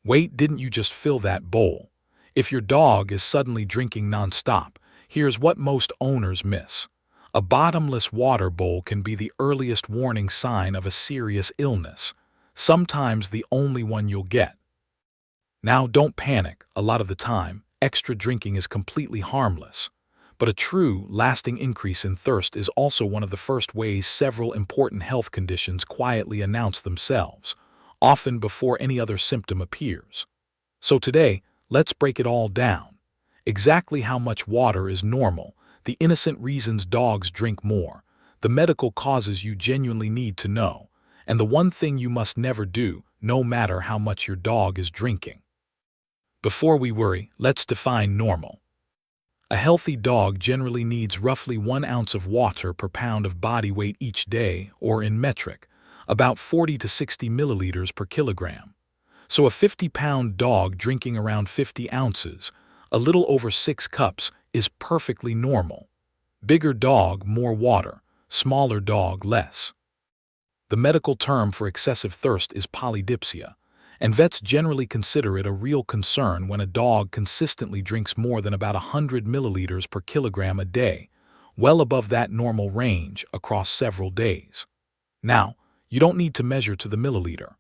Wait, didn't you just fill that bowl? If your dog is suddenly drinking nonstop, here's what most owners miss. A bottomless water bowl can be the earliest warning sign of a serious illness, sometimes the only one you'll get. Now, don't panic. A lot of the time, extra drinking is completely harmless. But a true, lasting increase in thirst is also one of the first ways several important health conditions quietly announce themselves, often before any other symptom appears. So today, let's break it all down. Exactly how much water is normal, the innocent reasons dogs drink more, the medical causes you genuinely need to know, and the one thing you must never do, no matter how much your dog is drinking. Before we worry, let's define normal. A healthy dog generally needs roughly 1 ounce of water per pound of body weight each day, or in metric, about 40 to 60 milliliters per kilogram. So a 50-pound dog drinking around 50 ounces, a little over 6 cups, is perfectly normal. Bigger dog, more water; smaller dog, less. The medical term for excessive thirst is polydipsia, and vets generally consider it a real concern when a dog consistently drinks more than about 100 milliliters per kilogram a day, well above that normal range across several days. Now, you don't need to measure to the milliliter,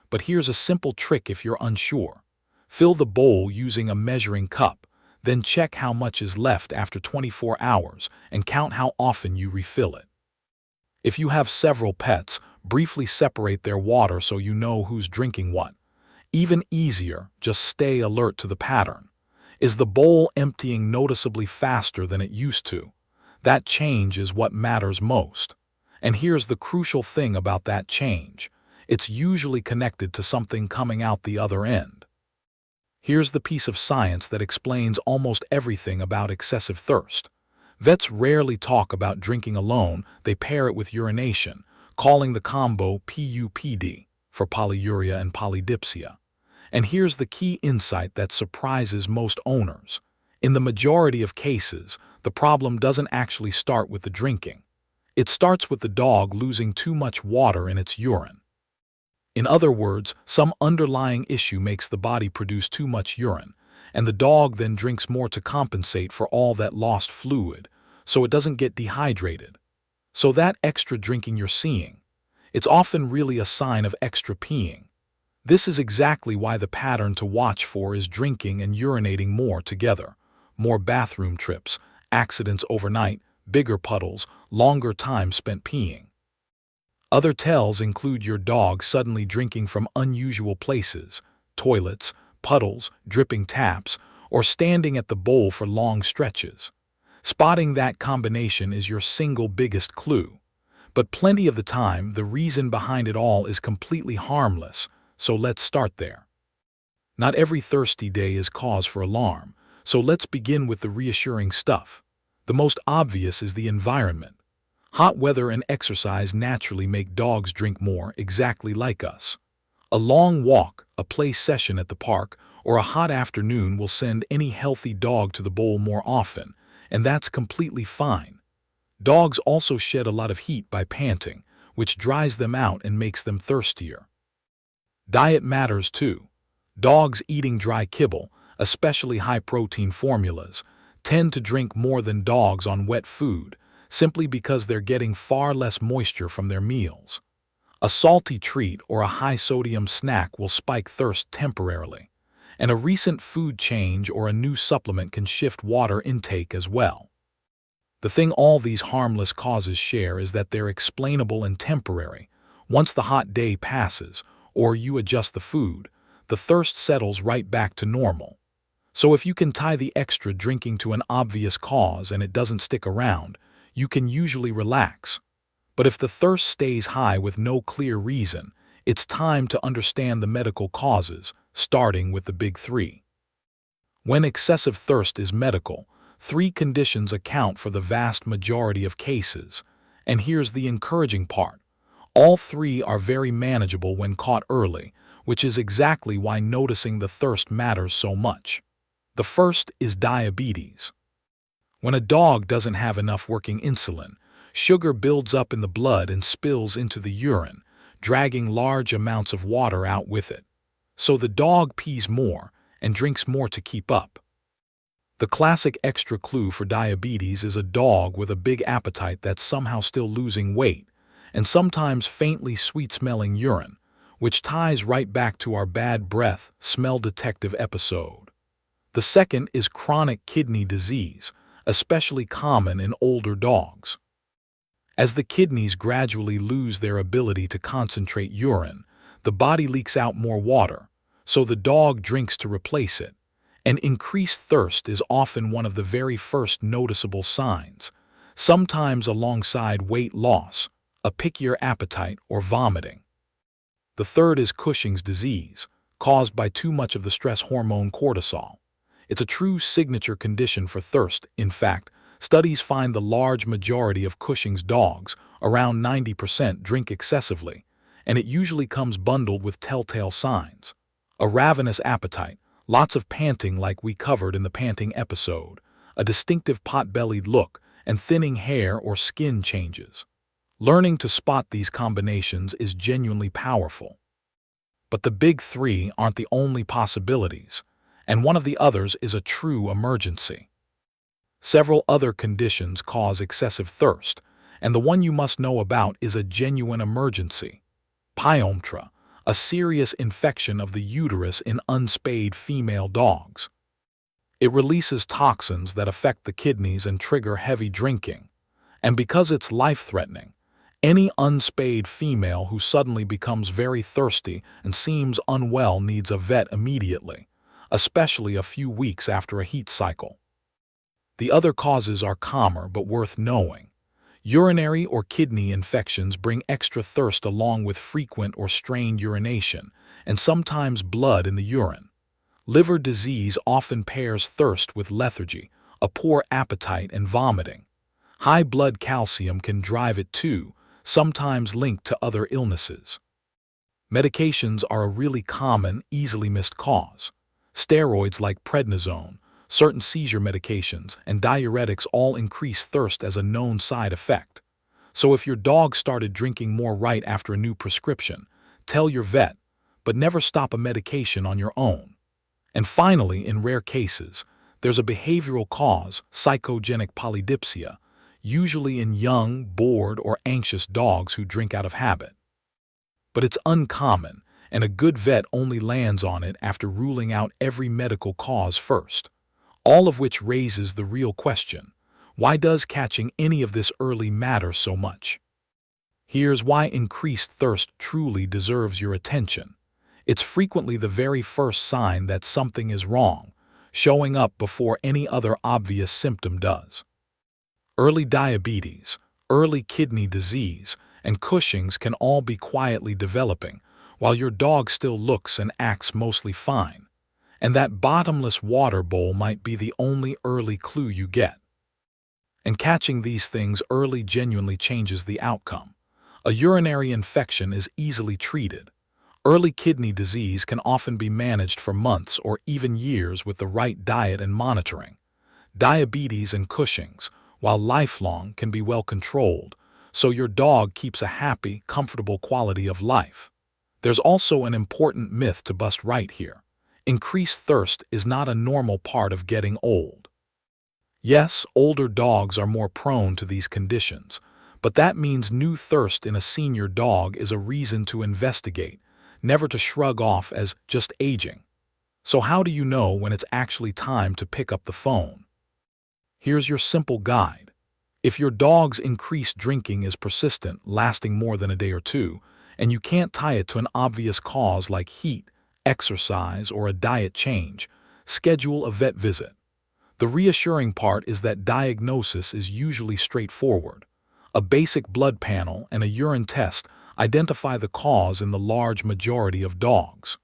but here's a simple trick if you're unsure. Fill the bowl using a measuring cup, then check how much is left after 24 hours and count how often you refill it. If you have several pets, briefly separate their water so you know who's drinking what. Even easier, just stay alert to the pattern. Is the bowl emptying noticeably faster than it used to? That change is what matters most. And here's the crucial thing about that change. It's usually connected to something coming out the other end. Here's the piece of science that explains almost everything about excessive thirst. Vets rarely talk about drinking alone, they pair it with urination, calling the combo PUPD, for polyuria and polydipsia. And here's the key insight that surprises most owners. In the majority of cases, the problem doesn't actually start with the drinking. It starts with the dog losing too much water in its urine. In other words, some underlying issue makes the body produce too much urine, and the dog then drinks more to compensate for all that lost fluid, so it doesn't get dehydrated. So that extra drinking you're seeing, it's often really a sign of extra peeing. This is exactly why the pattern to watch for is drinking and urinating more together. More bathroom trips, accidents overnight, bigger puddles, longer time spent peeing. Other tells include your dog suddenly drinking from unusual places, toilets, puddles, dripping taps, or standing at the bowl for long stretches. Spotting that combination is your single biggest clue. But plenty of the time, the reason behind it all is completely harmless, so let's start there. Not every thirsty day is cause for alarm, so let's begin with the reassuring stuff. The most obvious is the environment. Hot weather and exercise naturally make dogs drink more, exactly like us. A long walk, a play session at the park, or a hot afternoon will send any healthy dog to the bowl more often, and that's completely fine. Dogs also shed a lot of heat by panting, which dries them out and makes them thirstier. Diet matters too. Dogs eating dry kibble, especially high-protein formulas, tend to drink more than dogs on wet food, simply because they're getting far less moisture from their meals. A salty treat or a high-sodium snack will spike thirst temporarily, and a recent food change or a new supplement can shift water intake as well. The thing all these harmless causes share is that they're explainable and temporary. Once the hot day passes, or you adjust the food, the thirst settles right back to normal. So if you can tie the extra drinking to an obvious cause and it doesn't stick around, you can usually relax. But if the thirst stays high with no clear reason, it's time to understand the medical causes, starting with the big three. When excessive thirst is medical, 3 conditions account for the vast majority of cases. And here's the encouraging part. All 3 are very manageable when caught early, which is exactly why noticing the thirst matters so much. The first is diabetes. When a dog doesn't have enough working insulin, sugar builds up in the blood and spills into the urine, dragging large amounts of water out with it. So the dog pees more and drinks more to keep up. The classic extra clue for diabetes is a dog with a big appetite that's somehow still losing weight, and sometimes faintly sweet-smelling urine, which ties right back to our bad breath smell detective episode. The second is chronic kidney disease, especially common in older dogs. As the kidneys gradually lose their ability to concentrate urine, the body leaks out more water, so the dog drinks to replace it. And increased thirst is often one of the very first noticeable signs, sometimes alongside weight loss, a pickier appetite, or vomiting. The third is Cushing's disease, caused by too much of the stress hormone cortisol. It's a true signature condition for thirst. In fact, studies find the large majority of Cushing's dogs, around 90%, drink excessively, and it usually comes bundled with telltale signs. A ravenous appetite, lots of panting like we covered in the panting episode, a distinctive pot-bellied look, and thinning hair or skin changes. Learning to spot these combinations is genuinely powerful. But the big three aren't the only possibilities, and one of the others is a true emergency. Several other conditions cause excessive thirst, and the one you must know about is a genuine emergency: pyometra, a serious infection of the uterus in unspayed female dogs. It releases toxins that affect the kidneys and trigger heavy drinking, and because it's life-threatening, any unspayed female who suddenly becomes very thirsty and seems unwell needs a vet immediately, especially a few weeks after a heat cycle. The other causes are calmer but worth knowing. Urinary or kidney infections bring extra thirst along with frequent or strained urination, and sometimes blood in the urine. Liver disease often pairs thirst with lethargy, a poor appetite, and vomiting. High blood calcium can drive it too, sometimes linked to other illnesses. Medications are a really common, easily missed cause. Steroids like prednisone, certain seizure medications, and diuretics all increase thirst as a known side effect. So if your dog started drinking more right after a new prescription, tell your vet, but never stop a medication on your own. And finally, in rare cases, there's a behavioral cause, psychogenic polydipsia, usually in young, bored, or anxious dogs who drink out of habit. But it's uncommon, and a good vet only lands on it after ruling out every medical cause first. All of which raises the real question: why does catching any of this early matter so much? Here's why increased thirst truly deserves your attention. It's frequently the very first sign that something is wrong, showing up before any other obvious symptom does. Early diabetes, early kidney disease, and Cushing's can all be quietly developing, while your dog still looks and acts mostly fine. And that bottomless water bowl might be the only early clue you get. And catching these things early genuinely changes the outcome. A urinary infection is easily treated. Early kidney disease can often be managed for months or even years with the right diet and monitoring. Diabetes and Cushing's, while lifelong, can be well controlled, so your dog keeps a happy, comfortable quality of life. There's also an important myth to bust right here. Increased thirst is not a normal part of getting old. Yes, older dogs are more prone to these conditions, but that means new thirst in a senior dog is a reason to investigate, never to shrug off as just aging. So how do you know when it's actually time to pick up the phone? Here's your simple guide. If your dog's increased drinking is persistent, lasting more than a day or two, and you can't tie it to an obvious cause like heat, exercise, or a diet change, schedule a vet visit. The reassuring part is that diagnosis is usually straightforward. A basic blood panel and a urine test identify the cause in the large majority of dogs.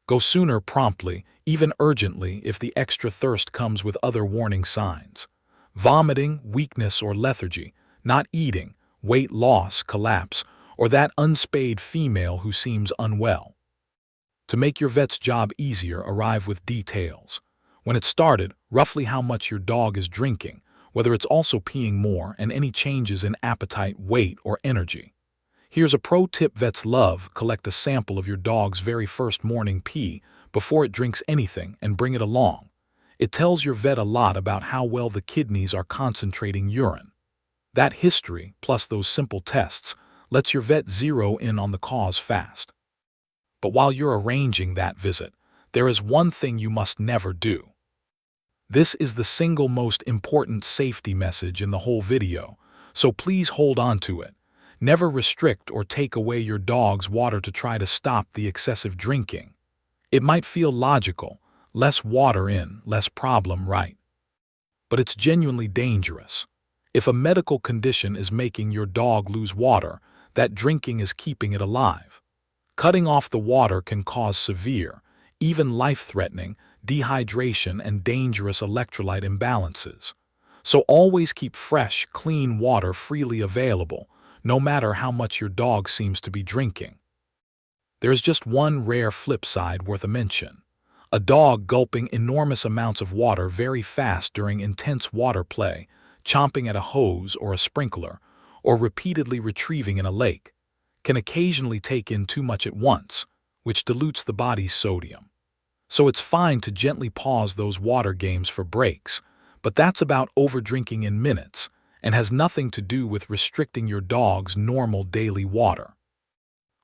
Go sooner promptly, even urgently, if the extra thirst comes with other warning signs: vomiting, weakness or lethargy, not eating, weight loss, collapse, or that unspayed female who seems unwell. To make your vet's job easier, arrive with details. When it started, roughly how much your dog is drinking, whether it's also peeing more, and any changes in appetite, weight, or energy. Here's a pro tip vets love: collect a sample of your dog's very first morning pee before it drinks anything and bring it along. It tells your vet a lot about how well the kidneys are concentrating urine. That history, plus those simple tests, lets your vet zero in on the cause fast. But while you're arranging that visit, there is one thing you must never do. This is the single most important safety message in the whole video, so please hold on to it. Never restrict or take away your dog's water to try to stop the excessive drinking. It might feel logical: less water in, less problem, right? But it's genuinely dangerous. If a medical condition is making your dog lose water, that drinking is keeping it alive. Cutting off the water can cause severe, even life-threatening, dehydration and dangerous electrolyte imbalances. So always keep fresh, clean water freely available, no matter how much your dog seems to be drinking. There is just one rare flip side worth a mention: a dog gulping enormous amounts of water very fast during intense water play, chomping at a hose or a sprinkler, or repeatedly retrieving in a lake, can occasionally take in too much at once, which dilutes the body's sodium. So it's fine to gently pause those water games for breaks, but that's about overdrinking in minutes and has nothing to do with restricting your dog's normal daily water.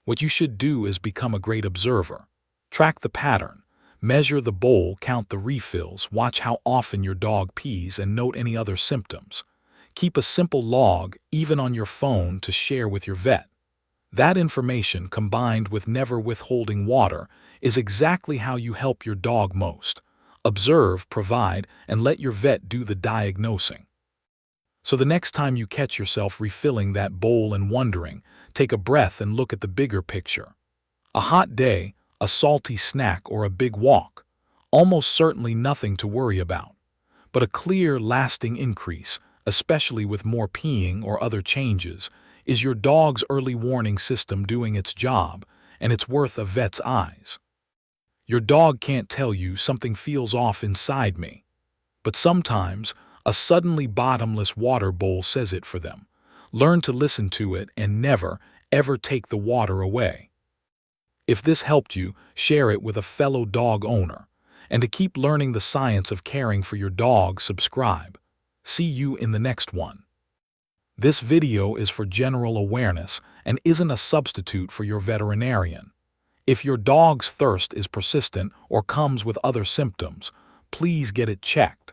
What you should do is become a great observer. Track the pattern, measure the bowl, count the refills, watch how often your dog pees, and note any other symptoms. Keep a simple log, even on your phone, to share with your vet. That information, combined with never withholding water, is exactly how you help your dog most. Observe, provide, and let your vet do the diagnosing. So the next time you catch yourself refilling that bowl and wondering, take a breath and look at the bigger picture. A hot day, a salty snack, or a big walk, almost certainly nothing to worry about. But a clear, lasting increase, especially with more peeing or other changes, is your dog's early warning system doing its job, and it's worth a vet's eyes. Your dog can't tell you something feels off inside me, but sometimes a suddenly bottomless water bowl says it for them. Learn to listen to it and never, ever take the water away. If this helped you, share it with a fellow dog owner. And to keep learning the science of caring for your dog, subscribe. See you in the next one. This video is for general awareness and isn't a substitute for your veterinarian. If your dog's thirst is persistent or comes with other symptoms, please get it checked.